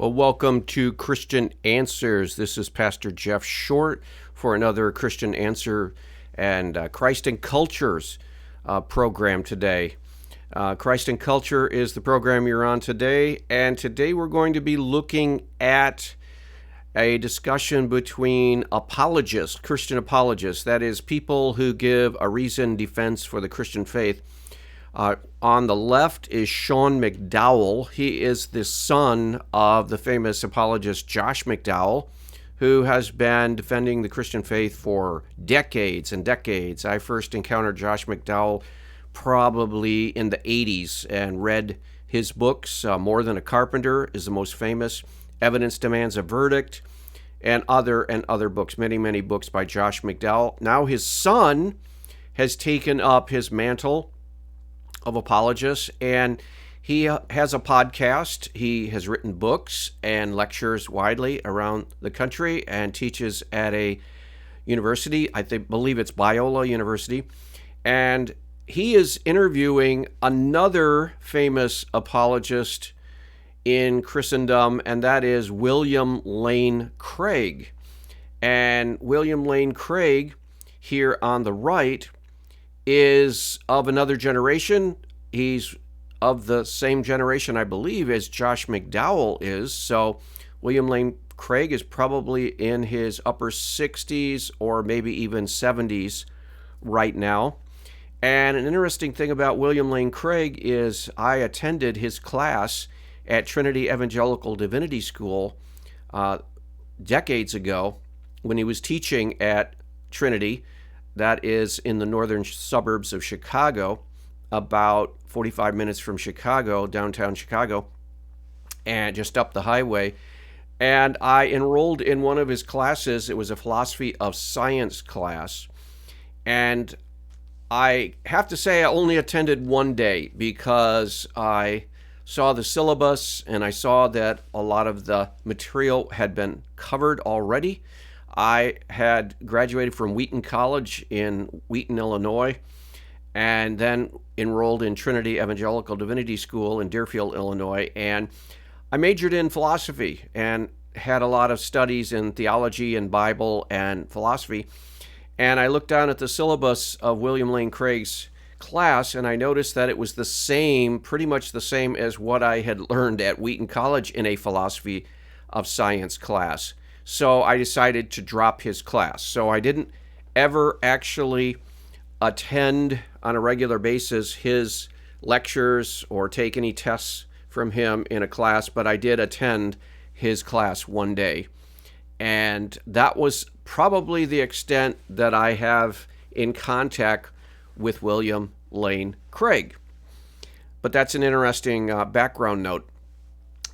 Well, welcome to Christian Answers. This is Pastor Jeff Short for another Christian Answer and Christ and Cultures program today. Christ and Culture is the program you're on today, and today we're going to be looking at a discussion between apologists, Christian apologists, that is, people who give a reasoned defense for the Christian faith. On the left is Sean McDowell. He is the son of the famous apologist Josh McDowell, who has been defending the Christian faith for decades and decades. I first encountered Josh McDowell probably in the 80s and read his books. More Than a Carpenter is the most famous. Evidence Demands a Verdict, and other books, many books by Josh McDowell. Now his son has taken up his mantle of apologists, and he has a podcast. He has written books and lectures widely around the country and teaches at a university. Believe it's Biola University. And he is interviewing another famous apologist in Christendom, and that is William Lane Craig. And William Lane Craig, here on the right, is of another generation. He's of the same generation, I believe, as Josh McDowell is. So William Lane Craig is probably in his upper 60s or maybe even 70s right now. And an interesting thing about William Lane Craig is I attended his class at Trinity Evangelical Divinity School decades ago when he was teaching at Trinity. That is in the northern suburbs of Chicago, about 45 minutes from Chicago, downtown Chicago, and just up the highway. And I enrolled in one of his classes. It was a philosophy of science class. And I have to say I only attended one day because I saw the syllabus and I saw that a lot of the material had been covered already. I had graduated from Wheaton College in Wheaton, Illinois, and then enrolled in Trinity Evangelical Divinity School in Deerfield, Illinois. And I majored in philosophy and had a lot of studies in theology and Bible and philosophy. And I looked down at the syllabus of William Lane Craig's class, and I noticed that it was the same, pretty much the same as what I had learned at Wheaton College in a philosophy of science class. So I decided to drop his class. So I didn't ever actually attend on a regular basis his lectures or take any tests from him in a class, but I did attend his class one day. And that was probably the extent that I have in contact with William Lane Craig. But that's an interesting background note.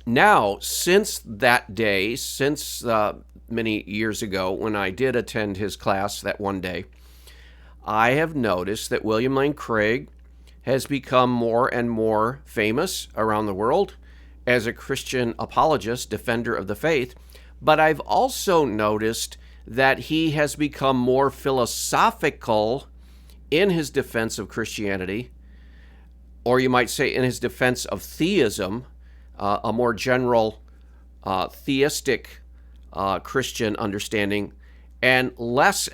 Now, since that day, since many years ago when I did attend his class that one day, I have noticed that William Lane Craig has become more and more famous around the world as a Christian apologist, defender of the faith. But I've also noticed that he has become more philosophical in his defense of Christianity, or you might say in his defense of theism, a more general theistic Christian understanding, and less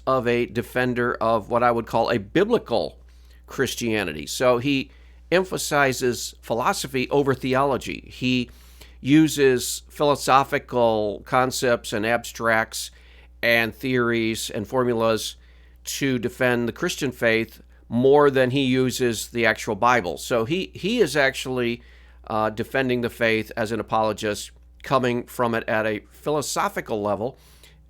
of a defender of what I would call a biblical Christianity. So he emphasizes philosophy over theology. He uses philosophical concepts and abstracts and theories and formulas to defend the Christian faith more than he uses the actual Bible. So he is actually defending the faith as an apologist, coming from it at a philosophical level,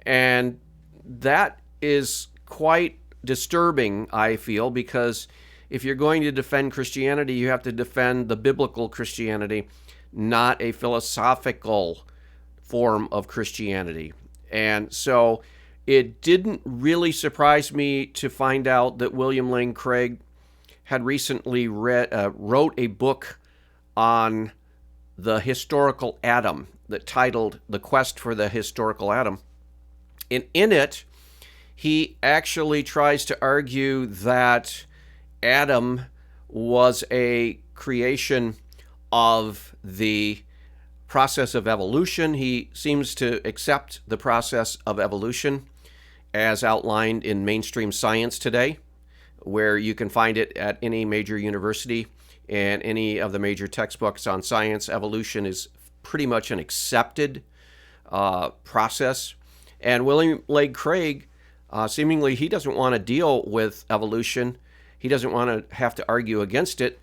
and that is quite disturbing, I feel, because if you're going to defend Christianity, you have to defend the biblical Christianity, not a philosophical form of Christianity. And so it didn't really surprise me to find out that William Lane Craig had recently wrote a book on the historical Adam that titled The Quest for the Historical Adam. And in it, he actually tries to argue that Adam was a creation of the process of evolution. He seems to accept the process of evolution as outlined in mainstream science today, where you can find it at any major university and any of the major textbooks on science. Evolution is pretty much an accepted process. And William Lane Craig, seemingly he doesn't want to deal with evolution. He doesn't want to have to argue against it.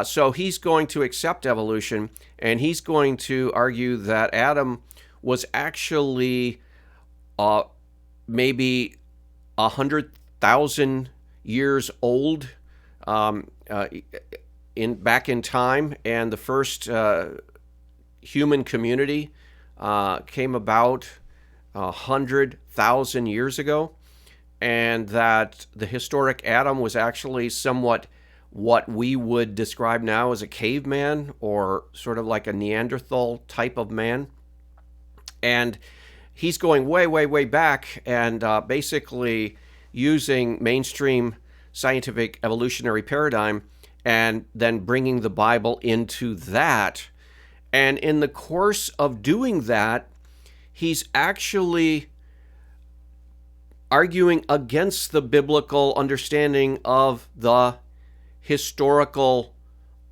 So he's going to accept evolution, and he's going to argue that Adam was actually maybe 100,000 years old back in time, and the first human community came about 100,000 years ago, and that the historic Adam was actually somewhat what we would describe now as a caveman, or sort of like a Neanderthal type of man. And he's going way, way, way back, and basically using mainstream scientific evolutionary paradigm and then bringing the Bible into that. And in the course of doing that, he's actually arguing against the biblical understanding of the historical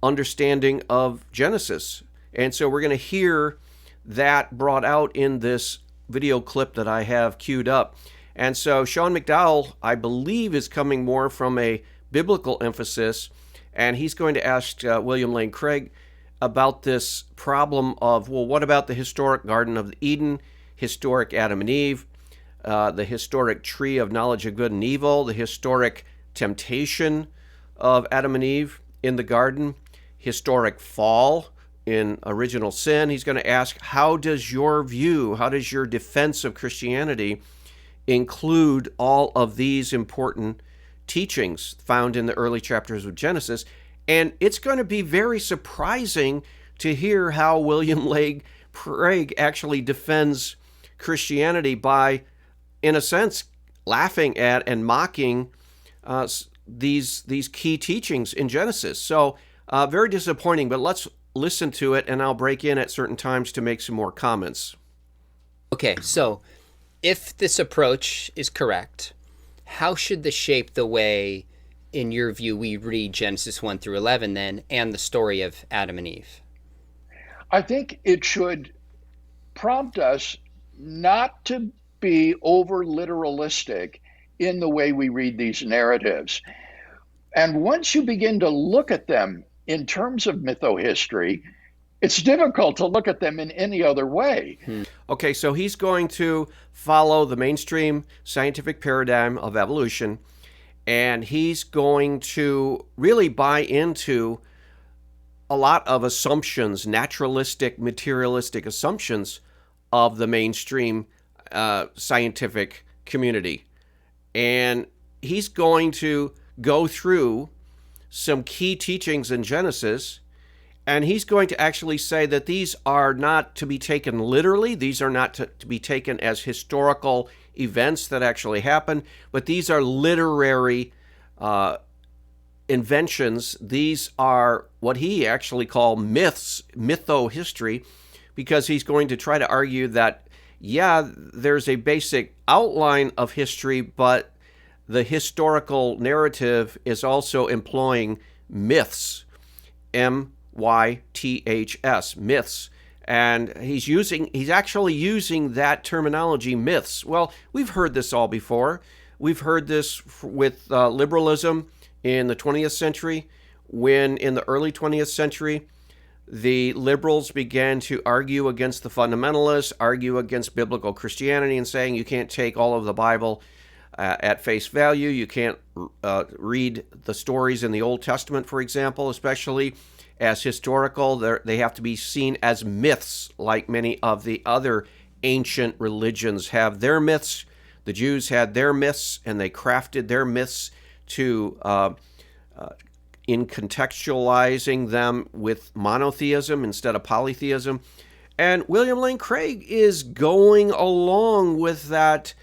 understanding of Genesis. And so we're going to hear that brought out in this video clip that I have queued up. And so Sean McDowell, I believe, is coming more from a biblical emphasis, and he's going to ask William Lane Craig about this problem of, well, what about the historic Garden of Eden, historic Adam and Eve, the historic tree of knowledge of good and evil, the historic temptation of Adam and Eve in the garden, historic fall in original sin. He's going to ask, how does your view, how does your defense of Christianity include all of these important teachings found in the early chapters of Genesis? And it's going to be very surprising to hear how William Lane Craig actually defends Christianity by, in a sense, laughing at and mocking these key teachings in Genesis. So very disappointing, but let's listen to it, and I'll break in at certain times to make some more comments. Okay, so if this approach is correct, how should this shape the way, in your view, we read Genesis 1 through 11 then, and the story of Adam and Eve? I think it should prompt us not to be over literalistic in the way we read these narratives. And once you begin to look at them in terms of mythohistory, it's difficult to look at them in any other way. Okay, so he's going to follow the mainstream scientific paradigm of evolution, and he's going to really buy into a lot of assumptions, naturalistic, materialistic assumptions of the mainstream scientific community. And he's going to go through some key teachings in Genesis, and he's going to actually say that these are not to be taken literally. These are not to be taken as historical events that actually happen, but these are literary inventions. These are what he actually called myths, mythohistory, because he's going to try to argue that, yeah, there's a basic outline of history, but the historical narrative is also employing myths, M-Y-T-H-S, myths. And he's actually using that terminology, myths. Well, we've heard this all before. We've heard this with liberalism in the 20th century, when in the early 20th century, the liberals began to argue against the fundamentalists, argue against biblical Christianity, and saying you can't take all of the Bible at face value. You can't read the stories in the Old Testament, for example, especially as historical. They have to be seen as myths, like many of the other ancient religions have their myths. The Jews had their myths, and they crafted their myths to in contextualizing them with monotheism instead of polytheism. And William Lane Craig is going along with that.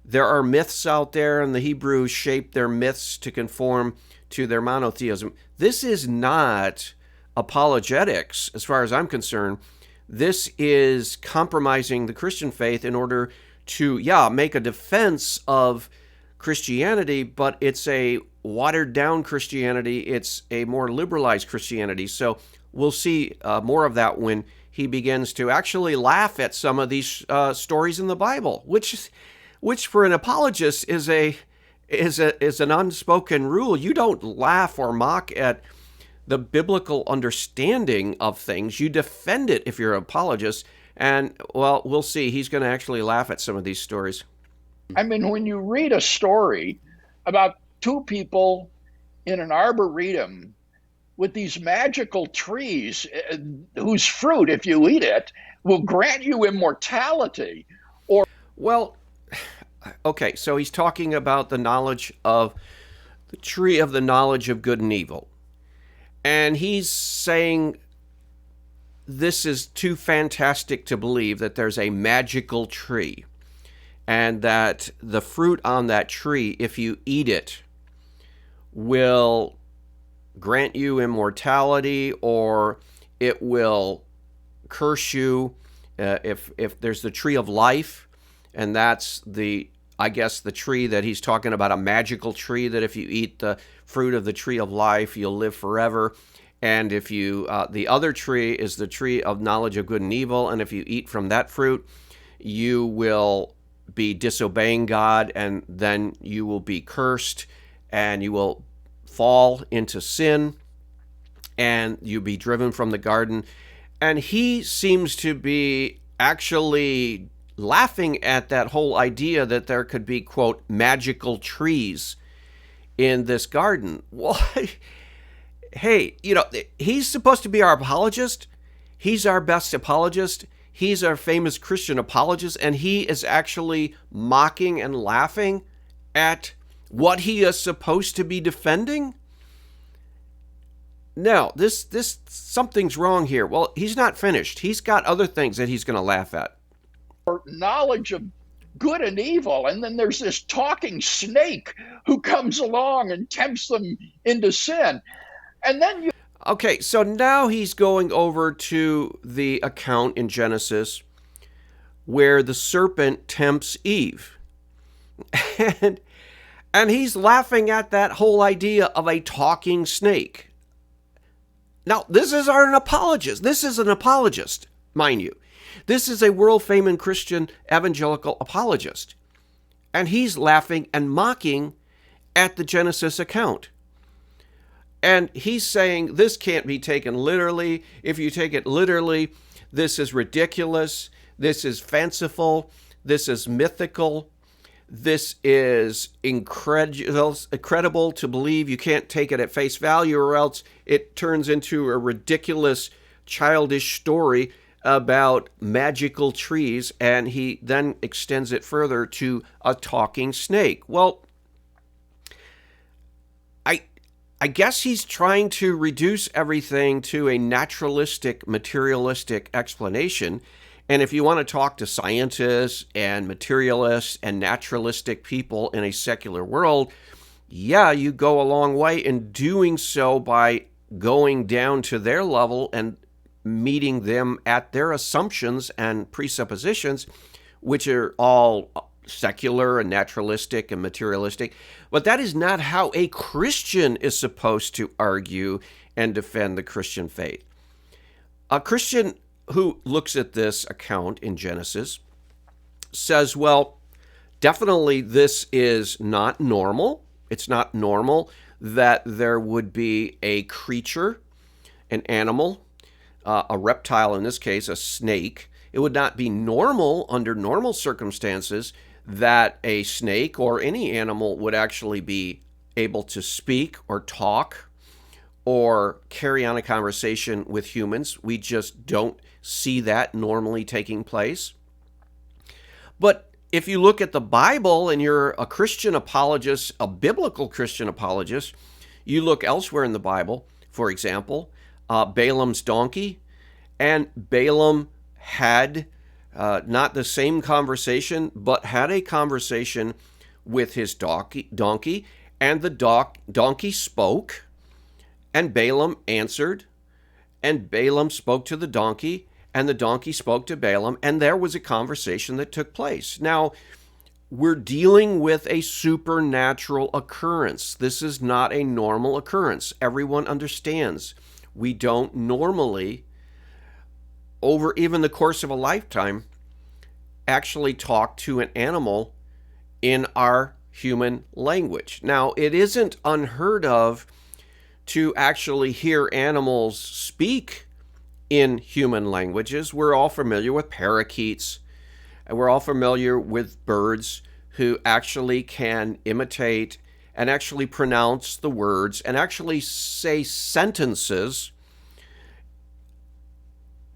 There are myths out there, and the Hebrews shaped their myths to conform to their monotheism. This is not apologetics, as far as I'm concerned. This is compromising the Christian faith in order to, make a defense of Christianity, but it's a watered down Christianity. It's a more liberalized Christianity. So we'll see more of that when he begins to actually laugh at some of these stories in the Bible, which for an apologist is an unspoken rule. You don't laugh or mock at the biblical understanding of things. You defend it if you're an apologist. And, well, we'll see. He's going to actually laugh at some of these stories. I mean, when you read a story about two people in an arboretum with these magical trees whose fruit, if you eat it, will grant you immortality. Well, okay, so he's talking about the knowledge of the tree of the knowledge of good and evil. And he's saying this is too fantastic to believe that there's a magical tree and that the fruit on that tree, if you eat it, will grant you immortality, or it will curse you. If there's the tree of life, and that's the tree that he's talking about, a magical tree that if you eat the fruit of the tree of life, you'll live forever. And if you, the other tree is the tree of knowledge of good and evil, and if you eat from that fruit, you will be disobeying God, and then you will be cursed, and you will fall into sin, and you'll be driven from the garden. And he seems to be actually laughing at that whole idea that there could be, quote, magical trees in this garden. Well, hey, he's supposed to be our apologist. He's our best apologist. He's our famous Christian apologist, and he is actually mocking and laughing at what he is supposed to be defending. No, this something's wrong here. Well, he's not finished. He's got other things that he's going to laugh at. Or knowledge of good and evil, and then there's this talking snake who comes along and tempts them into sin. And then Okay, so now he's going over to the account in Genesis where the serpent tempts Eve. And he's laughing at that whole idea of a talking snake. Now, this is an apologist. This is an apologist, mind you. This is a world-famous Christian evangelical apologist. And he's laughing and mocking at the Genesis account. And he's saying this can't be taken literally. If you take it literally, this is ridiculous. This is fanciful. This is mythical. This is incredible to believe. You can't take it at face value, or else it turns into a ridiculous, childish story about magical trees. And he then extends it further to a talking snake. Well, I guess he's trying to reduce everything to a naturalistic, materialistic explanation. And if you want to talk to scientists and materialists and naturalistic people in a secular world, you go a long way in doing so by going down to their level and meeting them at their assumptions and presuppositions, which are all secular and naturalistic and materialistic. But that is not how a Christian is supposed to argue and defend the Christian faith. A Christian who looks at this account in Genesis says, well, definitely this is not normal. It's not normal that there would be a creature, an animal, a reptile, in this case, a snake. It would not be normal under normal circumstances that a snake or any animal would actually be able to speak or talk or carry on a conversation with humans. We just don't see that normally taking place. But if you look at the Bible and you're a Christian apologist, a biblical Christian apologist, you look elsewhere in the Bible, for example, Balaam's donkey, and Balaam had not the same conversation, but had a conversation with his donkey, and the donkey spoke, and Balaam answered, and Balaam spoke to the donkey, and the donkey spoke to Balaam, and there was a conversation that took place. Now, we're dealing with a supernatural occurrence. This is not a normal occurrence. Everyone understands. We don't normally, over even the course of a lifetime, actually talk to an animal in our human language. Now, it isn't unheard of to actually hear animals speak in human languages. We're all familiar with parakeets, and we're all familiar with birds who actually can imitate and actually pronounce the words and actually say sentences.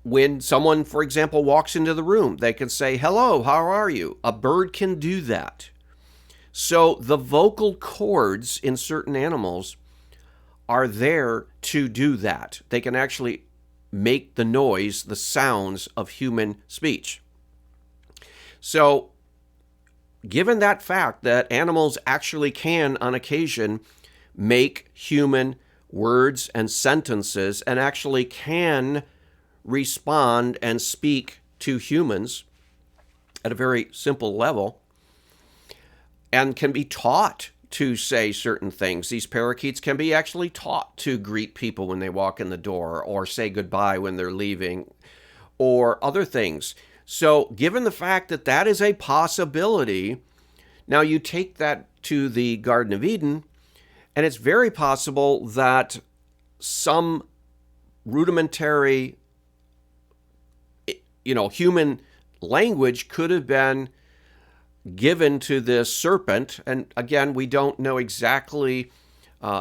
When someone, for example, walks into the room, they can say, "Hello, how are you?" A bird can do that. So the vocal cords in certain animals are there to do that. They can actually make the noise, the sounds of human speech. So, given that fact that animals actually can, on occasion, make human words and sentences and actually can respond and speak to humans at a very simple level and can be taught to say certain things. These parakeets can be actually taught to greet people when they walk in the door or say goodbye when they're leaving or other things. So given the fact that that is a possibility, now you take that to the Garden of Eden, and it's very possible that some rudimentary, human language could have been given to this serpent. And again, we don't know exactly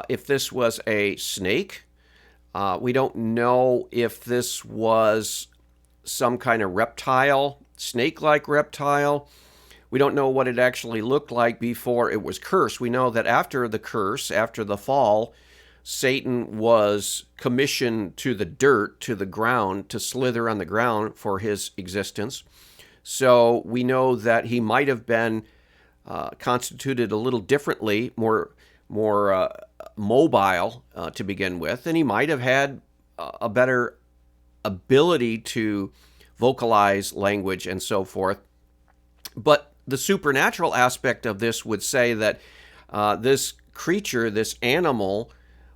if this was a snake. We don't know if this was some kind of reptile, snake-like reptile. We don't know what it actually looked like before it was cursed. We know that after the curse, after the fall, Satan was commissioned to the dirt, to the ground, to slither on the ground for his existence. So we know that he might have been constituted a little differently, more mobile to begin with, and he might have had a better ability to vocalize language and so forth. But the supernatural aspect of this would say that this creature, this animal,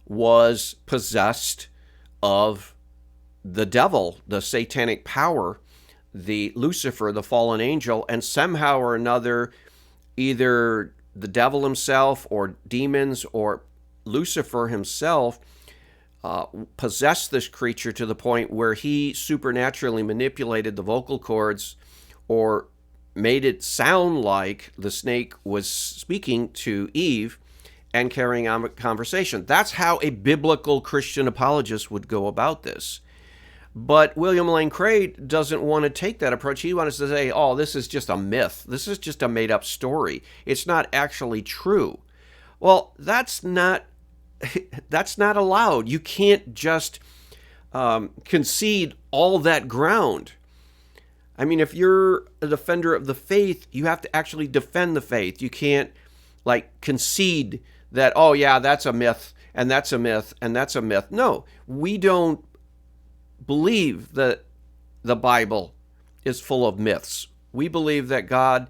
was possessed of the devil, the satanic power, the Lucifer, the fallen angel, and somehow or another, either the devil himself or demons or Lucifer himself possessed this creature to the point where he supernaturally manipulated the vocal cords or made it sound like the snake was speaking to Eve and carrying on a conversation. That's how a biblical Christian apologist would go about this. But William Lane Craig doesn't want to take that approach. He wants to say, oh, this is just a myth. This is just a made-up story. It's not actually true. Well, that's not allowed. You can't just concede all that ground. I mean, if you're a defender of the faith, you have to actually defend the faith. You can't, concede that, oh, yeah, that's a myth, and that's a myth, and that's a myth. No, we don't believe that the Bible is full of myths. We believe that God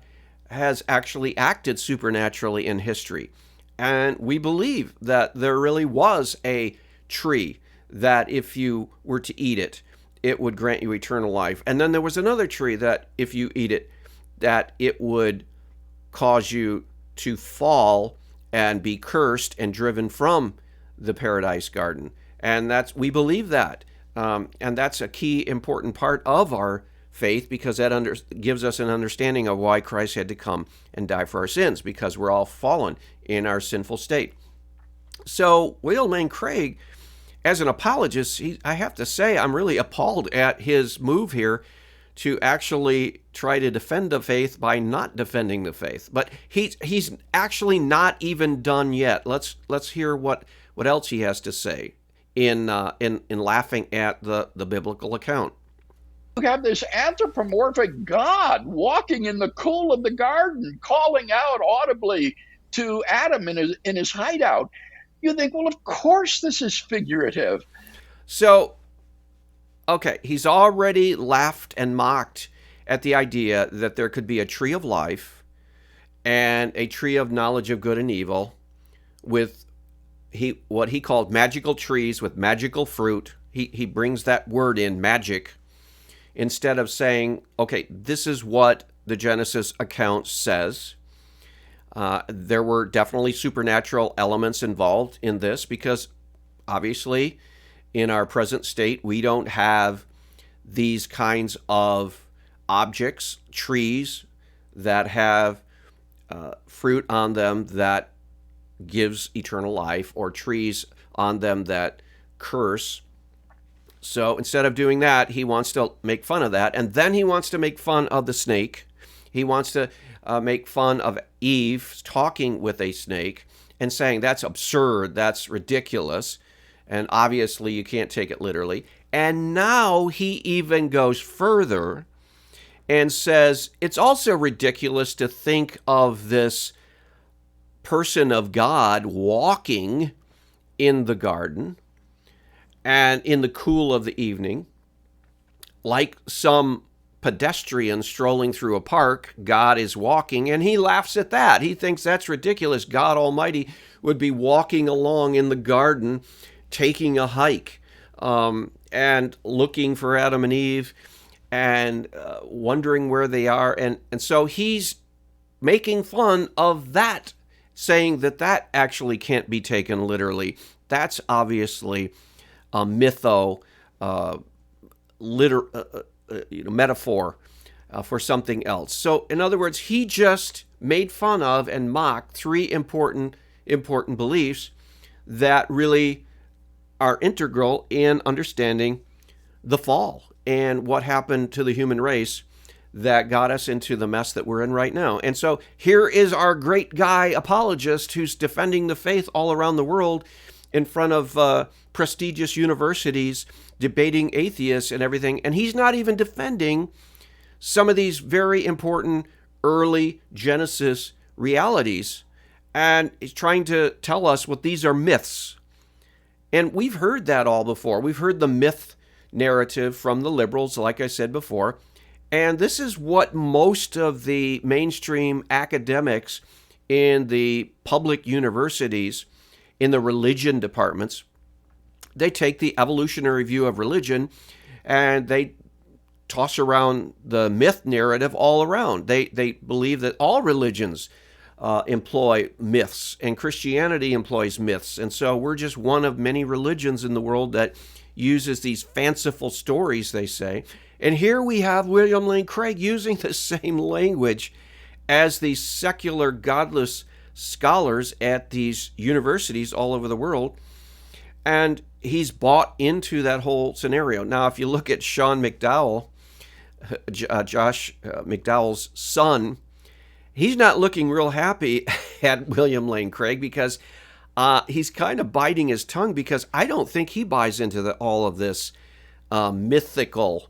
has actually acted supernaturally in history. And we believe that there really was a tree that if you were to eat it, it would grant you eternal life. And then there was another tree that if you eat it, that it would cause you to fall and be cursed and driven from the paradise garden. And we believe that. And that's a key important part of our faith, because that gives us an understanding of why Christ had to come and die for our sins, because we're all fallen in our sinful state. So William Lane Craig, as an apologist, I have to say I'm really appalled at his move here to actually try to defend the faith by not defending the faith. But he's actually not even done yet. Let's hear what else he has to say in laughing at the biblical account. You have this anthropomorphic God walking in the cool of the garden, calling out audibly to Adam in his hideout. You think, well, of course this is figurative. So okay, he's already laughed and mocked at the idea that there could be a tree of life and a tree of knowledge of good and evil with what he called magical trees with magical fruit. He brings that word in, magic, instead of saying, okay, this is what the Genesis account says. There were definitely supernatural elements involved in this because obviously in our present state we don't have these kinds of objects, trees that have fruit on them that gives eternal life, or trees on them that curse. So instead of doing that, he wants to make fun of that. And then he wants to make fun of the snake. He wants to make fun of Eve talking with a snake and saying that's absurd, that's ridiculous. And obviously you can't take it literally. And now he even goes further and says it's also ridiculous to think of this person of God walking in the garden and in the cool of the evening, like some pedestrian strolling through a park. God is walking, and he laughs at that. He thinks that's ridiculous. God Almighty would be walking along in the garden, taking a hike, and looking for Adam and Eve, and wondering where they are. And so he's making fun of that, saying that that actually can't be taken literally. That's obviously a metaphor for something else. So, in other words, he just made fun of and mocked three important beliefs that really are integral in understanding the fall and what happened to the human race that got us into the mess that we're in right now. And so here is our great guy apologist who's defending the faith all around the world in front of prestigious universities, debating atheists and everything. And he's not even defending some of these very important early Genesis realities. And he's trying to tell us what these are myths. And we've heard that all before. We've heard the myth narrative from the liberals, like I said before. And this is what most of the mainstream academics in the public universities, in the religion departments, they take the evolutionary view of religion and they toss around the myth narrative all around. They believe that all religions employ myths, and Christianity employs myths. And so we're just one of many religions in the world that uses these fanciful stories, they say. And here we have William Lane Craig using the same language as these secular, godless scholars at these universities all over the world. And he's bought into that whole scenario. Now, if you look at Sean McDowell, Josh McDowell's son, he's not looking real happy at William Lane Craig because he's kind of biting his tongue, because I don't think he buys into all of this mythical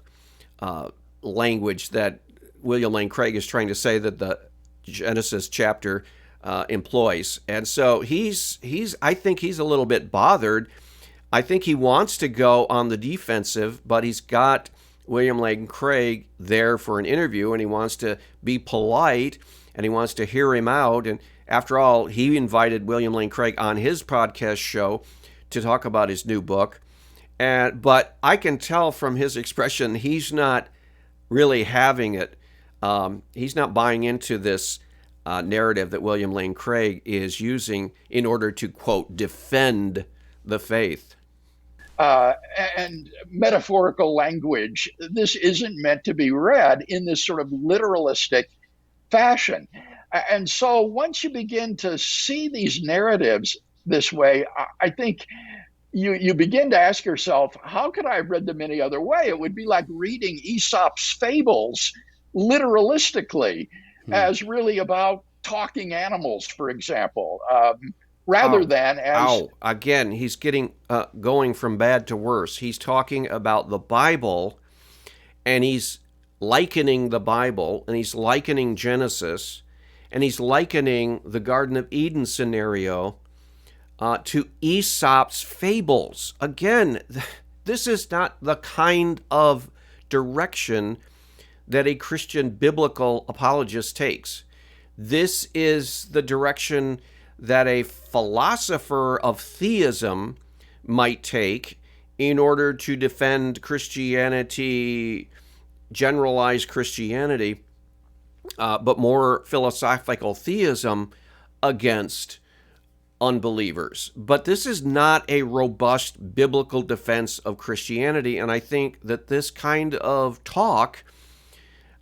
language that William Lane Craig is trying to say that the Genesis chapter employs. And so I think he's a little bit bothered. I think he wants to go on the defensive, but he's got William Lane Craig there for an interview, and he wants to be polite, and he wants to hear him out. And after all, he invited William Lane Craig on his podcast show to talk about his new book. But I can tell from his expression, he's not really having it. He's not buying into this narrative that William Lane Craig is using in order to, quote, defend the faith. And metaphorical language, this isn't meant to be read in this sort of literalistic fashion. And so once you begin to see these narratives this way, I think you begin to ask yourself, how could I have read them any other way? It would be like reading Aesop's fables literalistically, as really about talking animals, for example, rather than as... Again, he's getting going from bad to worse. He's talking about the Bible, and he's likening the Bible, and he's likening Genesis, and he's likening the Garden of Eden scenario to Aesop's fables. Again, This is not the kind of direction that a Christian biblical apologist takes. This is the direction that a philosopher of theism might take in order to defend Christianity, generalized Christianity, but more philosophical theism against unbelievers. But this is not a robust biblical defense of Christianity. And I think that this kind of talk,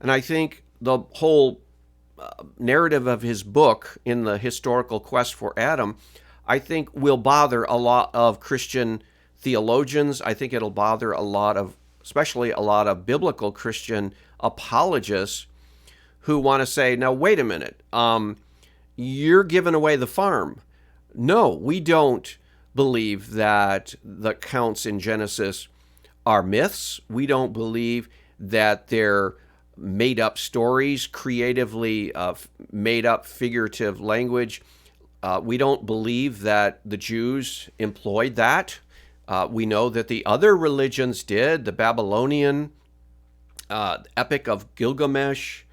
and I think the whole narrative of his book in the historical quest for Adam, I think will bother a lot of Christian theologians. I think it'll bother especially a lot of biblical Christian apologists who want to say, now, wait a minute, you're giving away the farm. No, we don't believe that the accounts in Genesis are myths. We don't believe that they're made up stories, creatively made up figurative language. We don't believe that the Jews employed that. We know that the other religions did. The Babylonian Epic of Gilgamesh,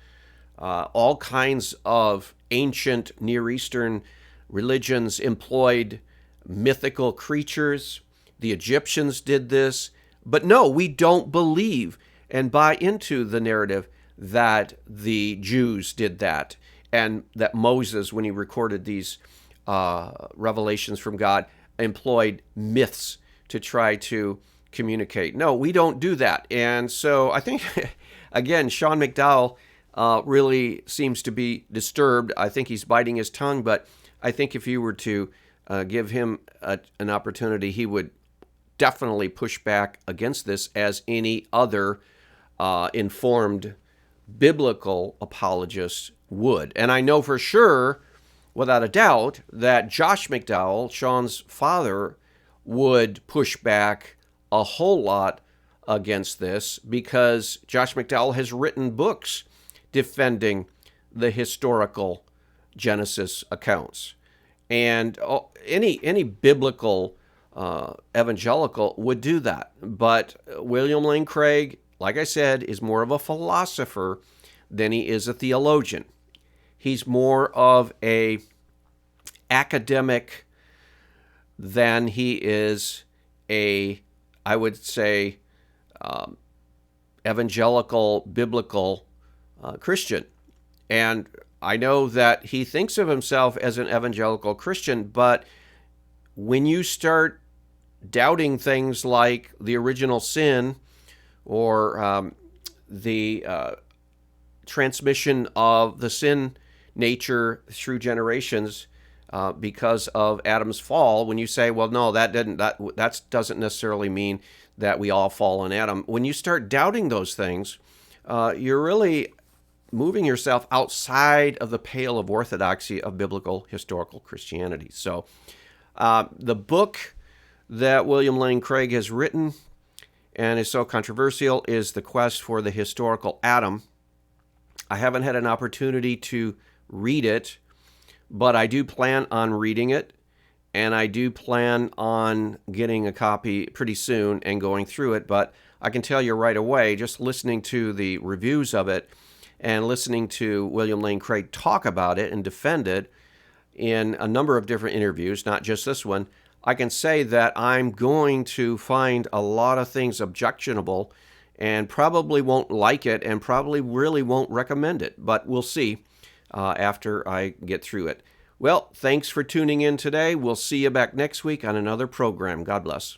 all kinds of ancient Near Eastern religions employed mythical creatures. The Egyptians did this. But no, we don't believe and buy into the narrative that the Jews did that, and that Moses, when he recorded these revelations from God, employed myths to try to communicate. No, we don't do that. And so I think, again, Sean McDowell really seems to be disturbed. I think he's biting his tongue, but I think if you were to give him an opportunity, he would definitely push back against this, as any other informed biblical apologist would. And I know for sure, without a doubt, that Josh McDowell, Sean's father, would push back a whole lot against this, because Josh McDowell has written books defending the historical Genesis accounts. And any biblical evangelical would do that. But William Lane Craig, like I said, is more of a philosopher than he is a theologian. He's more of a academic than he is I would say, evangelical, biblical Christian. And I know that he thinks of himself as an evangelical Christian, but when you start doubting things like the original sin, or the transmission of the sin nature through generations because of Adam's fall, when you say, well, no, that doesn't necessarily mean that we all fall in Adam. When you start doubting those things, you're really moving yourself outside of the pale of orthodoxy of biblical historical Christianity. So the book that William Lane Craig has written and is so controversial is The Quest for the Historical Adam. I haven't had an opportunity to read it, but I do plan on reading it, and I do plan on getting a copy pretty soon and going through it. But I can tell you right away, just listening to the reviews of it and listening to William Lane Craig talk about it and defend it in a number of different interviews, not just this one, I can say that I'm going to find a lot of things objectionable and probably won't like it and probably really won't recommend it. But we'll see after I get through it. Well, thanks for tuning in today. We'll see you back next week on another program. God bless.